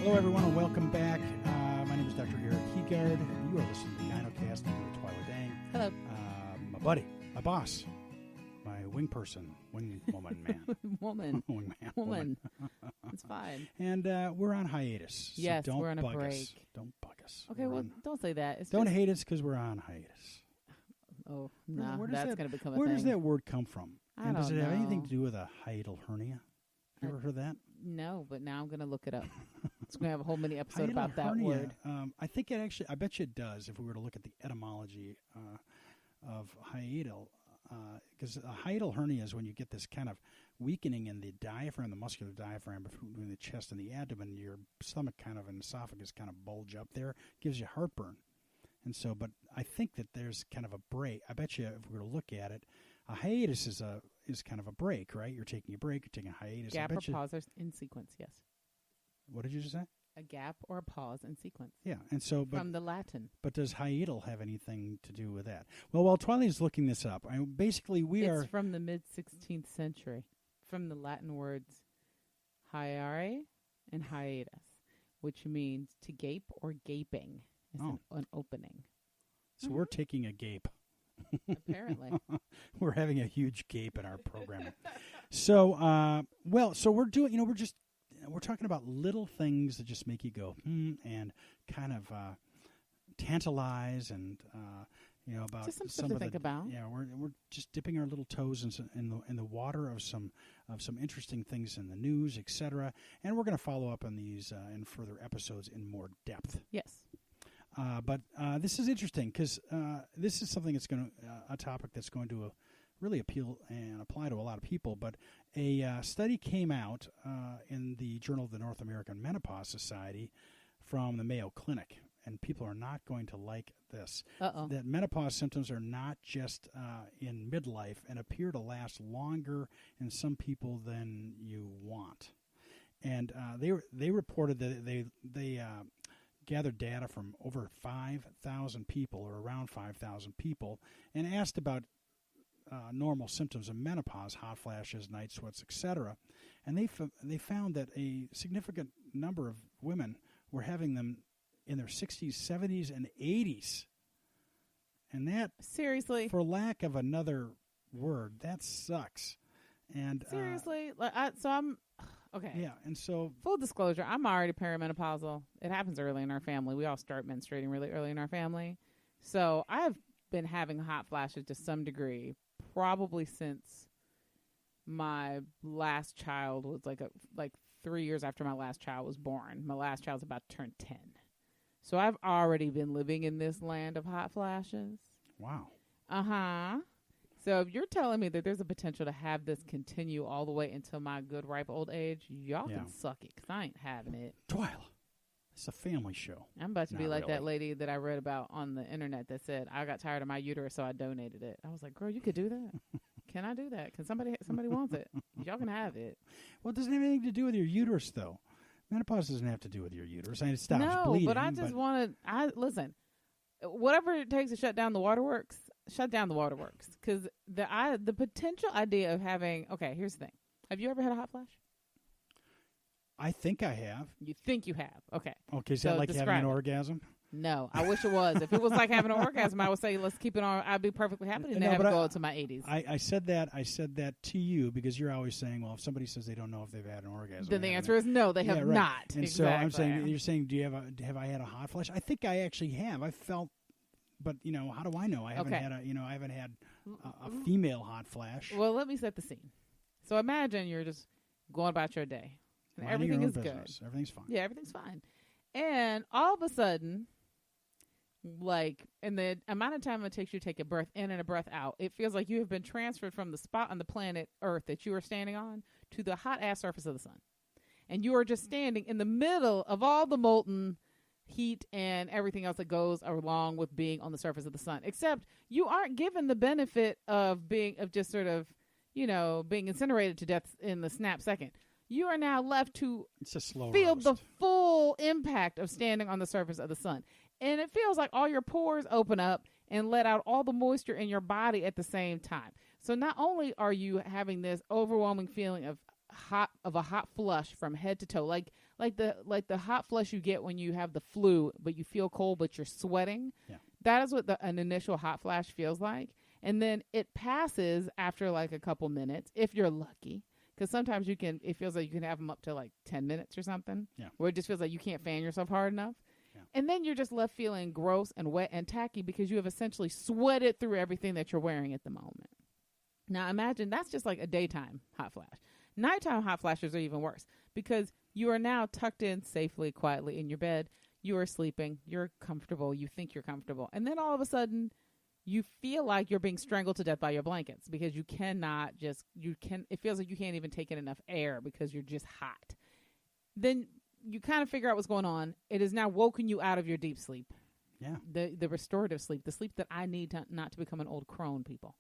Hello, everyone, and welcome back. My name is Dr. Heegaard. You are listening to Gynocast. I'm with Twila Dang. Hello. My buddy, my boss, my wing person, wing woman, man. Woman. It's fine. And we're on hiatus. Yes, so don't we're on a bug break. Us. Don't bug us. Okay, well, don't say that. Don't hate us because we're on hiatus. Oh, no, Where that's going to become a Where thing. does that word come from? I And does don't it have know. anything to do with a hiatal hernia? You ever heard that? No, but now I'm going to look it up. It's going to have a whole mini episode Hiatal about that hernia, word. I think it actually, I bet you it does if we were to look at the etymology of hiatal. Because a hiatal hernia is when you get this kind of weakening in the diaphragm, the muscular diaphragm between the chest and the abdomen. Your stomach kind of and esophagus kind of bulge up there, gives you heartburn. And so, but I think that there's kind of a break. I bet you if we were to look at it, a hiatus is kind of a break, right? You're taking a break, you're taking a hiatus. Gap or pause in sequence, yes. What did you just say? A gap or a pause in sequence. Yeah, and so, but from the Latin. But does hiatal have anything to do with that? Well, while Twila's looking this up, basically It's from the mid-16th century, from the Latin words hiare and hiatus, which means to gape or gaping. It's an opening. So we're taking a gape. Apparently. We're having a huge gape in our programming. So, so we're doing, we're talking about little things that just make you go, and kind of tantalize and, about just some to of think about. Yeah, we're just dipping our little toes in the water of some interesting things in the news, etc. And we're going to follow up on these in further episodes in more depth. Yes. But this is interesting because this is something that's a topic that's going to really appeal and apply to a lot of people. But a study came out in the Journal of the North American Menopause Society from the Mayo Clinic, and people are not going to like this. That menopause symptoms are not just in midlife and appear to last longer in some people than you want. And they reported that they gathered data from over 5,000 people, or around 5,000 people, and asked about normal symptoms of menopause, hot flashes, night sweats, etc. And they found that a significant number of women were having them in their 60s, 70s, and 80s. And that, seriously, for lack of another word, that sucks. And seriously, okay. Yeah, and so full disclosure, I'm already perimenopausal. It happens early in our family. We all start menstruating really early in our family. So I've been having hot flashes to some degree, probably since my last child was like 3 years after my last child was born. My last child's about to turn 10. So I've already been living in this land of hot flashes. Wow. Uh-huh. So if you're telling me that there's a potential to have this continue all the way until my good ripe old age, y'all can suck it, because I ain't having it. Twila, it's a family show. I'm about to be like really. that lady that I read about on the internet that said, I got tired of my uterus, so I donated it. I was like, girl, you could do that. Can I do that? Can somebody wants it. Y'all can have it. Well, it doesn't have anything to do with your uterus, though. Menopause doesn't have to do with your uterus. I mean, it stops bleeding. But I just want to, listen, whatever it takes to shut down the waterworks, shut down the waterworks. Because the potential idea of having, okay, here's the thing. Have you ever had a hot flash? I think I have. You think you have. Okay. Okay, so that like having an orgasm? No, I wish it was. If it was like having an orgasm, I would say let's keep it on. I'd be perfectly happy to have it go to my 80s. I said that to you because you're always saying, well, if somebody says they don't know if they've had an orgasm, then the answer is no, they have not. And so I'm saying, you're saying, have I had a hot flash? I think I actually have. I felt, but how do I know? I haven't had a female hot flash. Well, let me set the scene. So imagine you're just going about your day, and everything is good. Everything's fine. Yeah, everything's fine. And all of a sudden, like in the amount of time it takes you to take a breath in and a breath out, it feels like you have been transferred from the spot on the planet Earth that you are standing on to the hot ass surface of the sun. And you are just standing in the middle of all the molten heat and everything else that goes along with being on the surface of the sun. Except you aren't given the benefit of just sort of, being incinerated to death in the snap second. You are now left to feel the full impact of standing on the surface of the sun. And it feels like all your pores open up and let out all the moisture in your body at the same time. So not only are you having this overwhelming feeling of a hot flush from head to toe, like the hot flush you get when you have the flu, but you feel cold, but you're sweating. Yeah. That is what an initial hot flash feels like. And then it passes after like a couple minutes, if you're lucky. Because sometimes it feels like you can have them up to like 10 minutes or something. Yeah. Where it just feels like you can't fan yourself hard enough. Yeah. And then you're just left feeling gross and wet and tacky because you have essentially sweated through everything that you're wearing at the moment. Now imagine that's just like a daytime hot flash. Nighttime hot flashes are even worse because you are now tucked in safely, quietly in your bed. You are sleeping. You're comfortable. You think you're comfortable. And then all of a sudden, you feel like you're being strangled to death by your blankets because it feels like you can't even take in enough air because you're just hot. Then you kind of figure out what's going on. It has now woken you out of your deep sleep. Yeah. The restorative sleep, the sleep that I need not to become an old crone, people.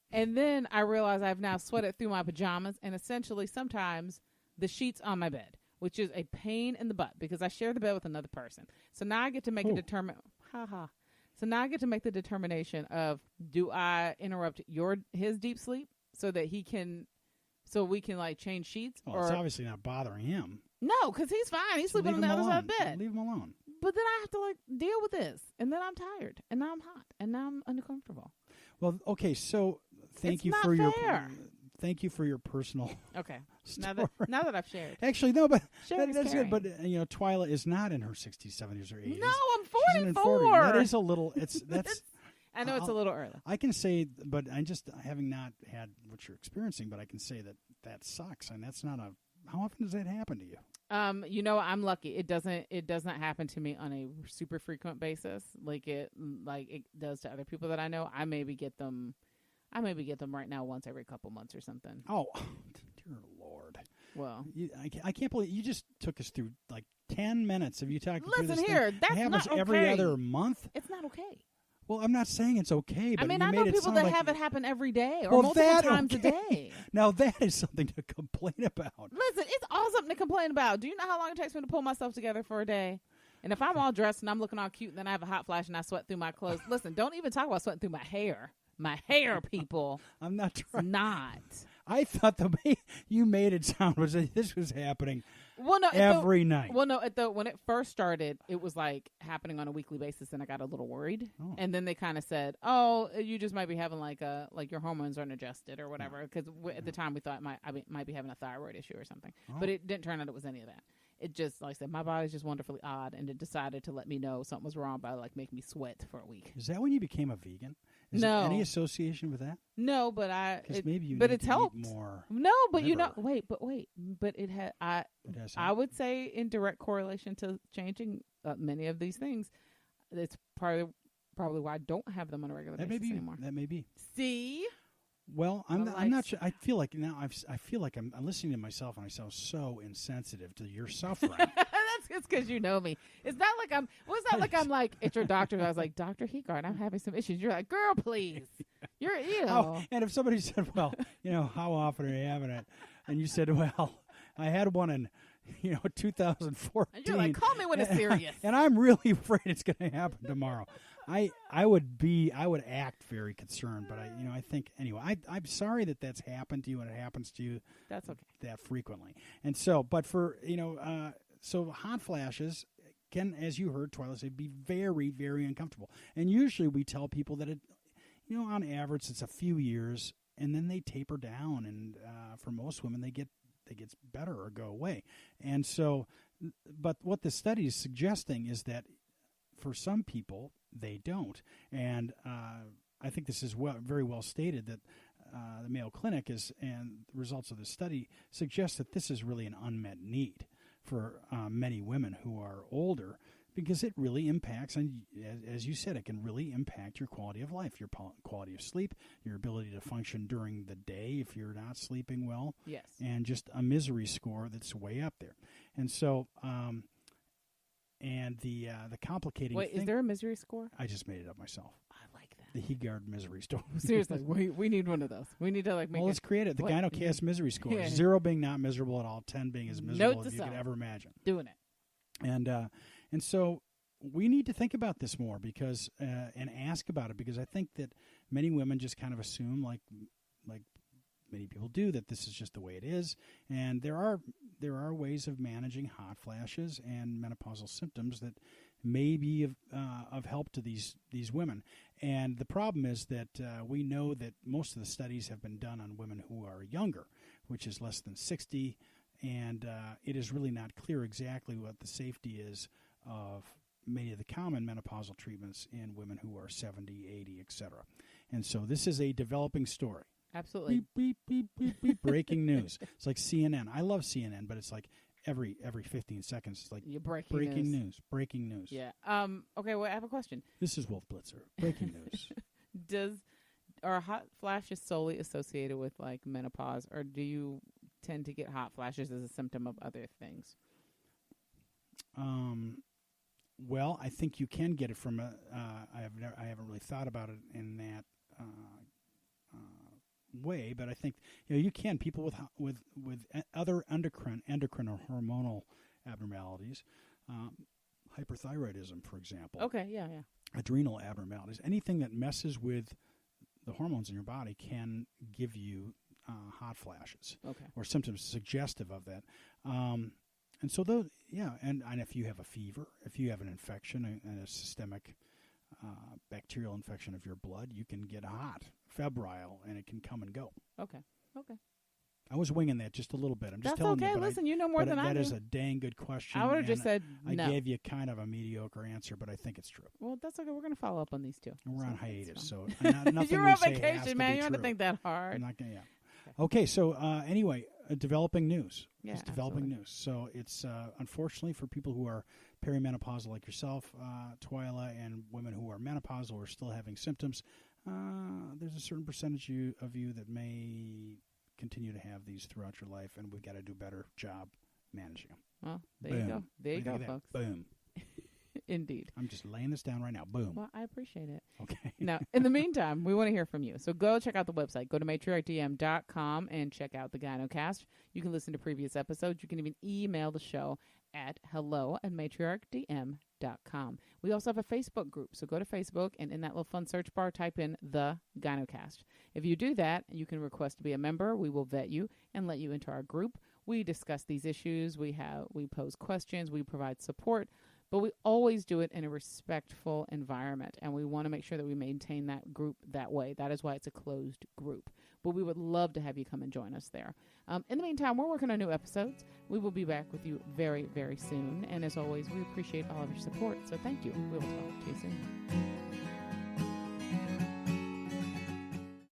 And then I realize I've now sweated through my pajamas and essentially sometimes the sheets on my bed, which is a pain in the butt because I share the bed with another person. So now I get to make So now I get to make the determination of, do I interrupt his deep sleep so that we can like change sheets? Well, it's obviously not bothering him. No, because he's fine. He's sleeping on the other side of the bed. Leave him alone. But then I have to like deal with this, and then I'm tired, and now I'm hot, and now I'm uncomfortable. Well, okay, so thank you for your personal. Okay. Story. Now that I've shared. Actually, no, but Sharing that's is good. caring. But Twila is not in her 60s, 70s, or 80s. No, I'm She's in 44. That is a little. That's. I know it's a little early. I can say, but I just having not had what you're experiencing, but I can say that sucks, and that's not a. How often does that happen to you? I'm lucky. It doesn't happen to me on a super frequent basis, like it does to other people that I know. I maybe get them right now once every couple months or something. Oh, dear Lord. Well, I can't believe you just took us through like 10 minutes of you talking. Listen here, that's it happens not okay. every other month. It's not okay. Well, I'm not saying it's okay, but I know people that have it happen every day or multiple times a day. Now that is something to complain about. Listen, it's all something to complain about. Do you know how long it takes me to pull myself together for a day? And if I'm all dressed and I'm looking all cute and then I have a hot flash and I sweat through my clothes, listen, don't even talk about sweating through my hair. My hair, people. I'm not trying. It's not. I thought the way you made it sound was that this was happening every night. Well, no, when it first started, it was like happening on a weekly basis, and I got a little worried. Oh. And then they kind of said, "Oh, you just might be having like your hormones aren't adjusted or whatever." Because at the time we thought I might be having a thyroid issue or something, but it didn't turn out it was any of that. It just, like I said, my body's just wonderfully odd, and it decided to let me know something was wrong by like making me sweat for a week. Is that when you became a vegan? Is no. there any association with that? No, but maybe you but need it's to helped eat more. No, but liver. but it had I would say in direct correlation to changing many of these things. It's probably why I don't have them on a regular basis anymore. That may be. See. Well, I'm not sure. I feel like now I feel like I'm listening to myself and I sound so insensitive to your suffering. It's because you know me. It's not like I'm. Well, it's not like I'm like it's your doctor. I was like, Dr. Heegaard, I'm having some issues. You're like, girl, please. You're and if somebody said, well, how often are you having it? And you said, well, I had one in 2014. And you're like, call me when it's serious. And I'm really afraid it's going to happen tomorrow. I would act very concerned, but I think anyway. I'm sorry that that's happened to you and it happens to you. That's okay. That frequently, and so, but for so hot flashes can, as you heard Twila say, be very, very uncomfortable. And usually we tell people that it, on average it's a few years, and then they taper down, and for most women they get better or go away. And so, but what the study is suggesting is that for some people they don't. And I think this is very well stated that the Mayo Clinic and the results of the study suggest that this is really an unmet need for many women who are older, because it really impacts, and as you said, it can really impact your quality of life, your quality of sleep, your ability to function during the day if you're not sleeping well. Yes. And just a misery score that's way up there. And so, and the complicating Wait, thing... is there a misery score? I just made it up myself. I like that. The Heegaard misery score. Seriously, we need one of those. We need to make Well, let's create it. The Gynocast misery score. Yeah. 0 being not miserable at all, 10 being as miserable as you could ever imagine. Doing it. And so we need to think about this more because and ask about it, because I think that many women just kind of assume like many people do, that this is just the way it is. And there are ways of managing hot flashes and menopausal symptoms that may be of help to these women. And the problem is that we know that most of the studies have been done on women who are younger, which is less than 60, and it is really not clear exactly what the safety is of many of the common menopausal treatments in women who are 70, 80, etc. And so this is a developing story. Absolutely. Beep, beep, beep, beep, beep. Breaking news. It's like CNN. I love CNN, but it's like every 15 seconds, it's like breaking news. Yeah. Okay, well, I have a question. This is Wolf Blitzer. Breaking news. Are hot flashes solely associated with like menopause, or do you tend to get hot flashes as a symptom of other things? Well, I think you can get it from I haven't really thought about it in that way, but I think you can. People with other endocrine or hormonal abnormalities, hyperthyroidism, for example. Okay, yeah. Adrenal abnormalities, anything that messes with the hormones in your body can give you hot flashes, or symptoms suggestive of that. And so those, and if you have a fever, if you have an infection, a systemic bacterial infection of your blood, you can get hot, febrile, and it can come and go. Okay. I was winging that just a little bit. I'm just That's telling okay. you. Listen, you know more than I do. That is a dang good question. I would have just said no. I gave you kind of a mediocre answer, but I think it's true. Well, that's okay. We're going to follow up on these two. And we're on hiatus, so nothing you're we on say vacation, has to man. be You don't have to true. think that hard. I'm not gonna, Okay, so anyway, developing news. Yeah, it's developing absolutely. news. So it's unfortunately for people who are perimenopausal like yourself, Twila, and women who are menopausal or still having symptoms, there's a certain percentage of you that may continue to have these throughout your life, and we've got to do a better job managing them. Well, there you go. There you go, folks. Boom. Indeed. I'm just laying this down right now. Boom. Well, I appreciate it. Okay. Now, in the meantime, we want to hear from you. So go check out the website. Go to matriarchdm.com and check out the GynoCast. You can listen to previous episodes. You can even email the show at hello@matriarchdm.com. We also have a Facebook group. So go to Facebook, and in that little fun search bar, type in the GynoCast. If you do that, you can request to be a member. We will vet you and let you into our group. We discuss these issues. We pose questions. We provide support. But we always do it in a respectful environment, and we want to make sure that we maintain that group that way. That is why it's a closed group. But we would love to have you come and join us there. In the meantime, we're working on new episodes. We will be back with you very, very soon. And as always, we appreciate all of your support. So thank you. We will talk to you soon.